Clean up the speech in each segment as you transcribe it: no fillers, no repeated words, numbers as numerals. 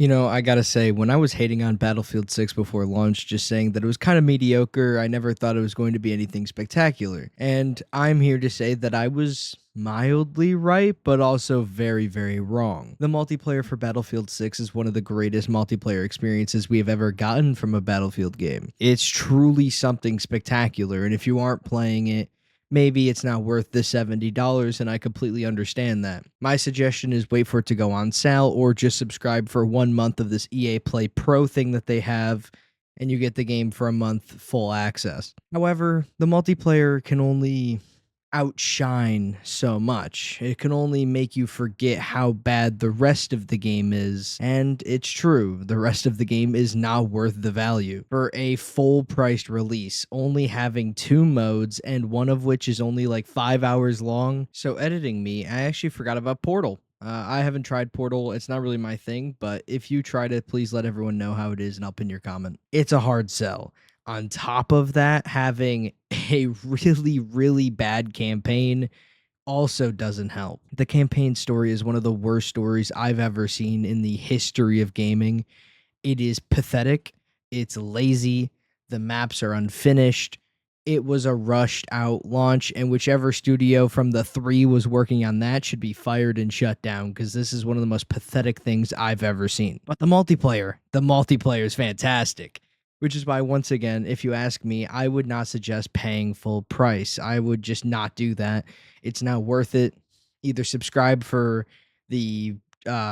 I gotta say, when I was hating on Battlefield 6 before launch, just saying that it was kind of mediocre, I never thought it was going to be anything spectacular. And I'm here to say that I was mildly right, but also very, very wrong. The multiplayer for Battlefield 6 is one of the greatest multiplayer experiences we have ever gotten from a Battlefield game. It's truly something spectacular, and if you aren't playing it, maybe it's not worth the $70, and I completely understand that. My suggestion is wait for it to go on sale or just subscribe for 1 month of this EA Play Pro thing that they have, and you get the game for a month full access. However, the multiplayer can only outshine so much. It can only make you forget how bad the rest of the game is. And it's true, the rest of the game is not worth the value. For a full priced release, only having 2 modes and one of which is only like 5 hours long. So editing me, I actually forgot about Portal. I haven't tried Portal. It's not really my thing, but if you tried it, please let everyone know how it is and I'll pin your comment. It's a hard sell. On top of that, having a really, really bad campaign also doesn't help. The campaign story is one of the worst stories I've ever seen in the history of gaming. It is pathetic. It's lazy. The maps are unfinished. It was a rushed out launch, and whichever studio from the three was working on that should be fired and shut down because this is one of the most pathetic things I've ever seen. But the multiplayer is fantastic. Which is why, once again, if you ask me, I would not suggest paying full price. I would just not do that. It's not worth it. Either subscribe for the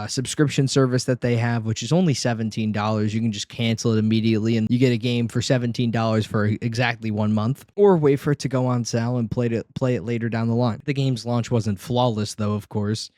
subscription service that they have, which is only $17. You can just cancel it immediately and you get a game for $17 for exactly 1 month, or wait for it to go on sale and play it later down the line. The game's launch wasn't flawless, though, of course.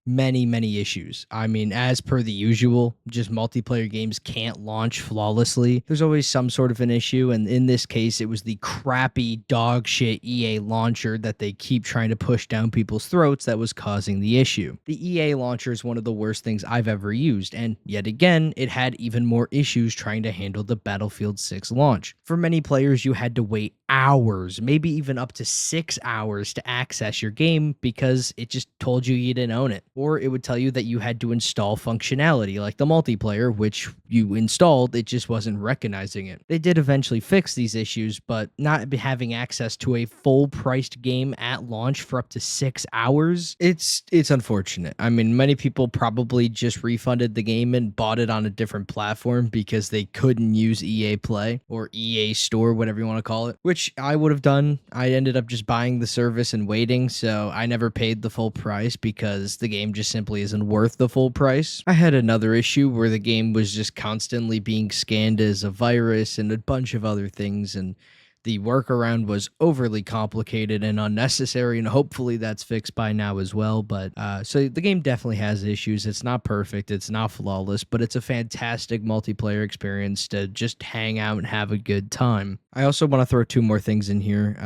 Many issues. I mean, as per the usual, just multiplayer games can't launch flawlessly. There's always some sort of an issue, and in this case, it was the crappy dog shit EA launcher that they keep trying to push down people's throats that was causing the issue. The EA launcher is one of the worst things I've ever used, and yet again, it had even more issues trying to handle the Battlefield 6 launch. For many players, you had to wait hours, maybe even up to 6 hours to access your game because it just told you didn't own it. Or it would tell you that you had to install functionality like the multiplayer, which you installed, it just wasn't recognizing it. They did eventually fix these issues, but not having access to a full priced game at launch for up to 6 hours, it's unfortunate. I mean, many people probably just refunded the game and bought it on a different platform because they couldn't use EA Play or EA Store, whatever you want to call it, which I would have done. I ended up just buying the service and waiting, so I never paid the full price because the game just simply isn't worth the full price. I had another issue where the game was just constantly being scanned as a virus and a bunch of other things, and the workaround was overly complicated and unnecessary, and hopefully that's fixed by now as well. But so the game definitely has issues. It's not perfect, it's not flawless, but it's a fantastic multiplayer experience to just hang out and have a good time. I also want to throw two more things in here,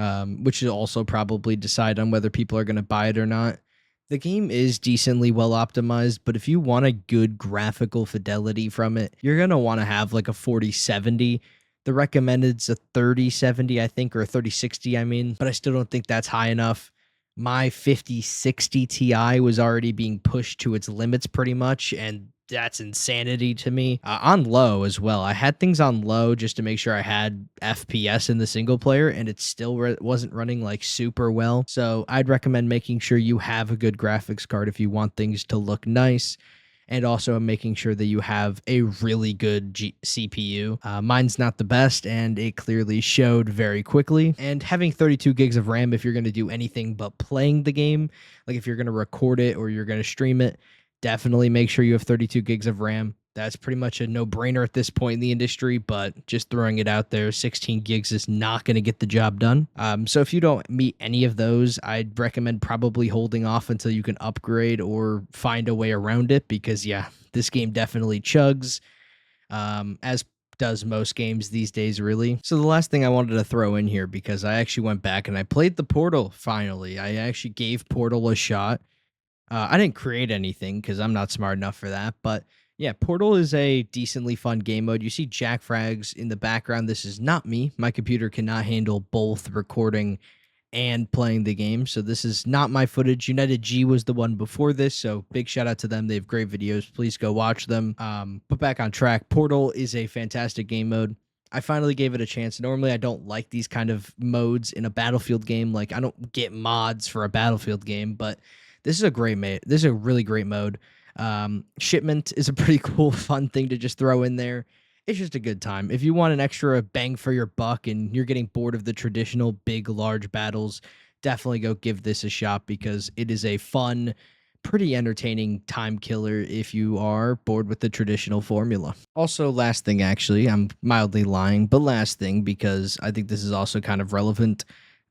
which will also probably decide on whether people are going to buy it or not. The game is decently well optimized, but if you want a good graphical fidelity from it, you're going to want to have like a 4070. The recommended's a 3070, I think, or a 3060, I mean, but I still don't think that's high enough. My 5060 Ti was already being pushed to its limits pretty much, and that's insanity to me. On low as well. I had things on low just to make sure I had FPS in the single player, and it still wasn't running like super well. So I'd recommend making sure you have a good graphics card if you want things to look nice, and also making sure that you have a really good CPU. Mine's not the best, and it clearly showed very quickly. And having 32 gigs of RAM if you're going to do anything but playing the game, like if you're going to record it or you're going to stream it, definitely make sure you have 32 gigs of RAM. That's pretty much a no-brainer at this point in the industry, but just throwing it out there, 16 gigs is not going to get the job done. So if you don't meet any of those, I'd recommend probably holding off until you can upgrade or find a way around it because, yeah, this game definitely chugs, as does most games these days, really. So the last thing I wanted to throw in here, because I actually went back and I played the Portal finally. I actually gave Portal a shot. I didn't create anything because I'm not smart enough for that, but yeah, Portal is a decently fun game mode. You see Jack Frags in the background. This is not me. My computer cannot handle both recording and playing the game. So this is not my footage. United G was the one before this, so big shout out to them. They have great videos. Please go watch them. But back on track, Portal is a fantastic game mode. I finally gave it a chance. Normally, I don't like these kind of modes in a Battlefield game. Like, I don't get mods for a Battlefield game, but this is a great mode. This is a really great mode. Shipment is a pretty cool, fun thing to just throw in there. It's just a good time. If you want an extra bang for your buck and you're getting bored of the traditional big, large battles, definitely go give this a shot because it is a fun, pretty entertaining time killer if you are bored with the traditional formula. Also, last thing, actually, I'm mildly lying, but last thing, because I think this is also kind of relevant.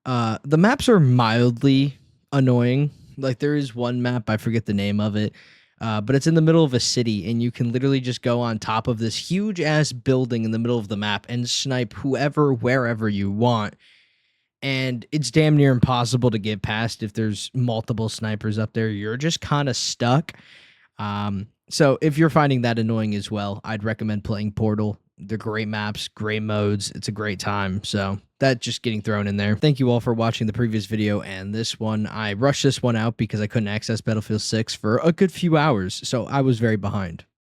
The maps are mildly annoying. Like, there is one map, I forget the name of it, but it's in the middle of a city, and you can literally just go on top of this huge ass building in the middle of the map and snipe whoever, wherever you want. And it's damn near impossible to get past if there's multiple snipers up there. You're just kind of stuck. So if you're finding that annoying as well, I'd recommend playing Portal. They're great maps, great modes. It's a great time. So that just getting thrown in there. Thank you all for watching the previous video and this one. I rushed this one out because I couldn't access Battlefield 6 for a good few hours, so I was very behind.